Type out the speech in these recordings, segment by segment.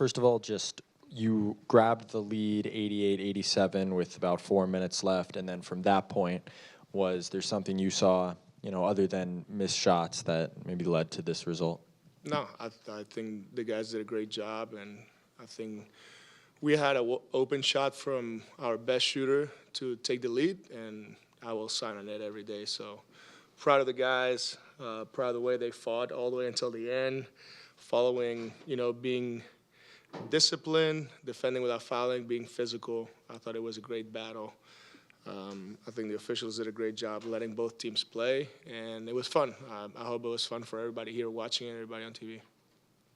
first of all, just you grabbed the lead 88-87 with about 4 minutes left, and then from that point, was there something you saw, other than missed shots that maybe led to this result? No, I think the guys did a great job, and I think we had an open shot from our best shooter to take the lead, and I will sign on it every day. So proud of the guys, proud of the way they fought all the way until the end, following, being disciplined, defending without fouling, being physical. I thought it was a great battle. I think the officials did a great job letting both teams play, and it was fun. I hope it was fun for everybody here watching and everybody on TV.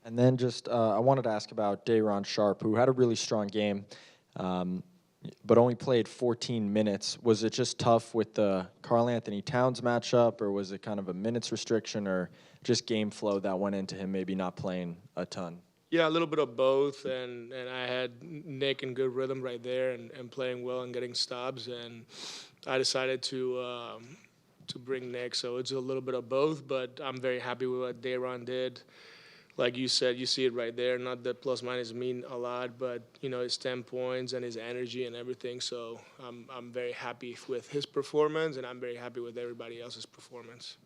And then just I wanted to ask about Day'Ron Sharpe, who had a really strong game, but only played 14 minutes. Was it just tough with the Karl-Anthony Towns matchup, or was it kind of a minutes restriction, or just game flow that went into him maybe not playing a ton? Yeah, a little bit of both, and I had Nick in good rhythm right there and playing well and getting stops, and I decided to bring Nick, so it's a little bit of both, but I'm very happy with what Day'Ron did. Like you said, you see it right there. Not that plus minus mean a lot, but his 10 points and his energy and everything. So I'm very happy with his performance, and I'm very happy with everybody else's performance.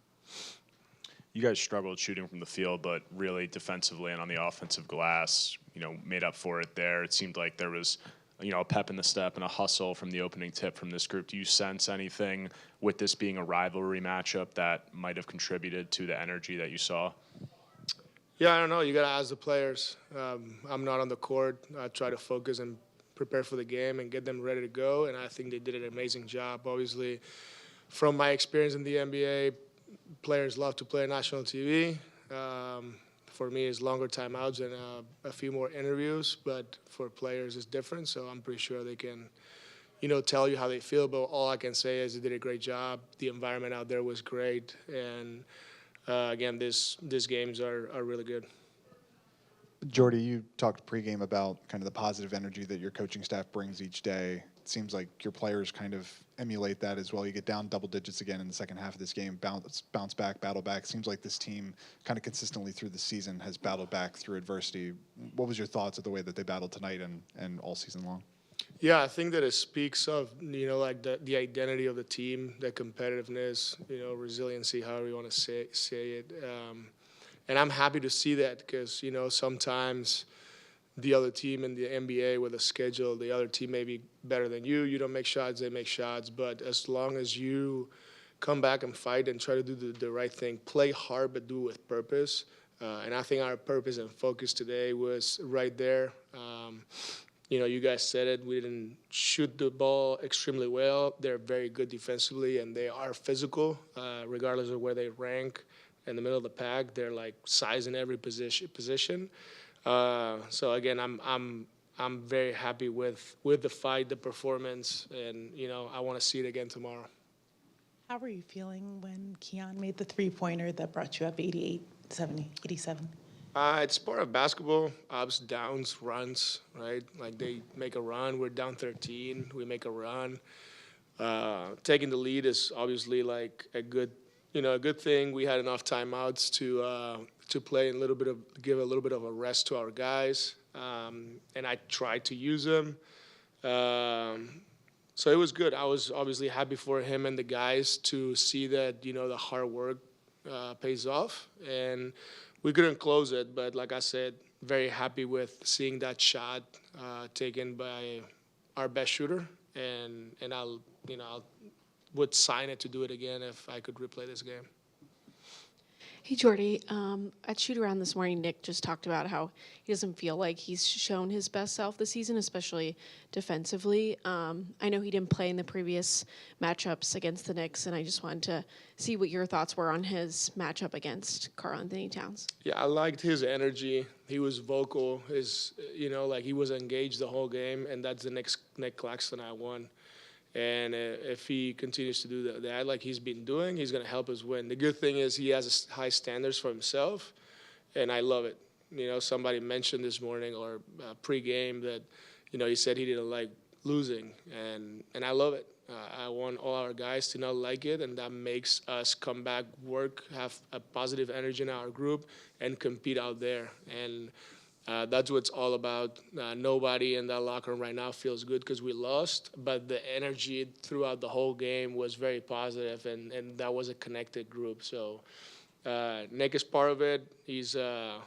You guys struggled shooting from the field, but really defensively and on the offensive glass, made up for it there. It seemed like there was, a pep in the step and a hustle from the opening tip from this group. Do you sense anything with this being a rivalry matchup that might have contributed to the energy that you saw? Yeah, I don't know. You got to ask the players. I'm not on the court. I try to focus and prepare for the game and get them ready to go, and I think they did an amazing job. Obviously, from my experience in the NBA, players love to play on national TV. For me, it's longer timeouts and a few more interviews, but for players, it's different, so I'm pretty sure they can, tell you how they feel, but all I can say is they did a great job. The environment out there was great, and again, these games are really good. Jordi, you talked pregame about kind of the positive energy that your coaching staff brings each day. It seems like your players kind of emulate that as well. You get down double digits again in the second half of this game, bounce back, battle back. Seems like this team kind of consistently through the season has battled back through adversity. What was your thoughts of the way that they battled tonight and all season long? Yeah, I think that it speaks of, like the identity of the team, the competitiveness, resiliency, however you want to say it. And I'm happy to see that because, sometimes the other team in the NBA with a schedule, the other team may be better than you. You don't make shots, they make shots. But as long as you come back and fight and try to do the right thing, play hard but do it with purpose. And I think our purpose and focus today was right there. You guys said it. We didn't shoot the ball extremely well. They're very good defensively, and they are physical, regardless of where they rank in the middle of the pack. They're like size in every position. So again, I'm very happy with the fight, the performance, and I want to see it again tomorrow. How were you feeling when Keon made the three-pointer that brought you up 87? It's part of basketball, ups, downs, runs, right? Like they make a run, we're down 13, we make a run. Taking the lead is obviously like a good thing. We had enough timeouts to play and give a little bit of a rest to our guys, and I tried to use them. So it was good. I was obviously happy for him and the guys to see that the hard work pays off, and we couldn't close it, but like I said, very happy with seeing that shot taken by our best shooter, and I would sign it to do it again if I could replay this game. Hey, Jordi, at shoot-around this morning, Nick just talked about how he doesn't feel like he's shown his best self this season, especially defensively. I know he didn't play in the previous matchups against the Knicks, and I just wanted to see what your thoughts were on his matchup against Karl-Anthony Towns. Yeah, I liked his energy. He was vocal. Like he was engaged the whole game, and that's the next Nic Claxton I want. And if he continues to do that like he's been doing, he's going to help us win. The good thing is he has high standards for himself, and I love it. Somebody mentioned this morning or pre-game that, he said he didn't like losing, and I love it. I want all our guys to not like it, and that makes us come back, work, have a positive energy in our group, and compete out there. And That's what it's all about. Nobody in that locker room right now feels good because we lost, but the energy throughout the whole game was very positive, and that was a connected group. So Nick is part of it. He's one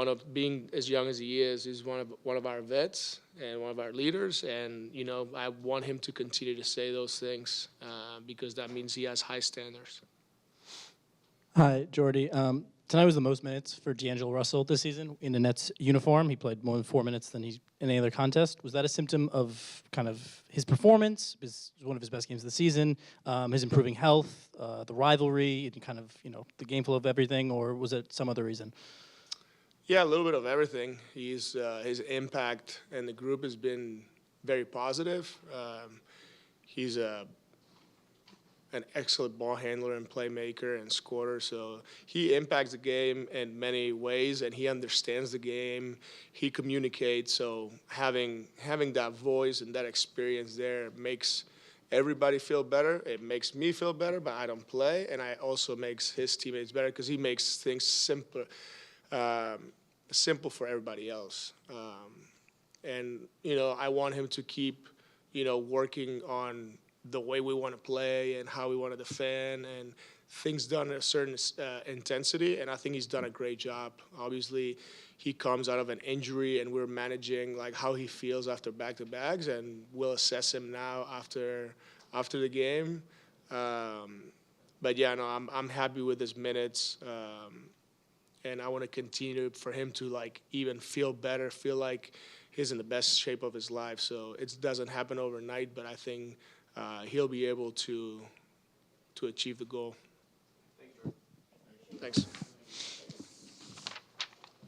of being as young as he is, he's one of our vets and one of our leaders. And I want him to continue to say those things because that means he has high standards. Hi, Jordi. Tonight was the most minutes for D'Angelo Russell this season in the Nets uniform. He played more than 4 minutes than in any other contest. Was that a symptom of kind of his performance? It was one of his best games of the season, his improving health, the rivalry, and kind of the game flow of everything, or was it some other reason? Yeah, a little bit of everything. His impact and the group has been very positive. He's an excellent ball handler and playmaker and scorer. So he impacts the game in many ways, and he understands the game. He communicates. So having that voice and that experience there makes everybody feel better. It makes me feel better, but I don't play, and it also makes his teammates better because he makes things simple for everybody else. And I want him to keep working on the way we want to play and how we want to defend and things done at a certain intensity, and I think he's done a great job. Obviously, he comes out of an injury, and we're managing like how he feels after back-to-backs, and we'll assess him now after the game. But yeah, no, I'm happy with his minutes, and I want to continue for him to like even feel better, feel like he's in the best shape of his life. So it doesn't happen overnight, but I think he'll be able to achieve the goal. Thanks.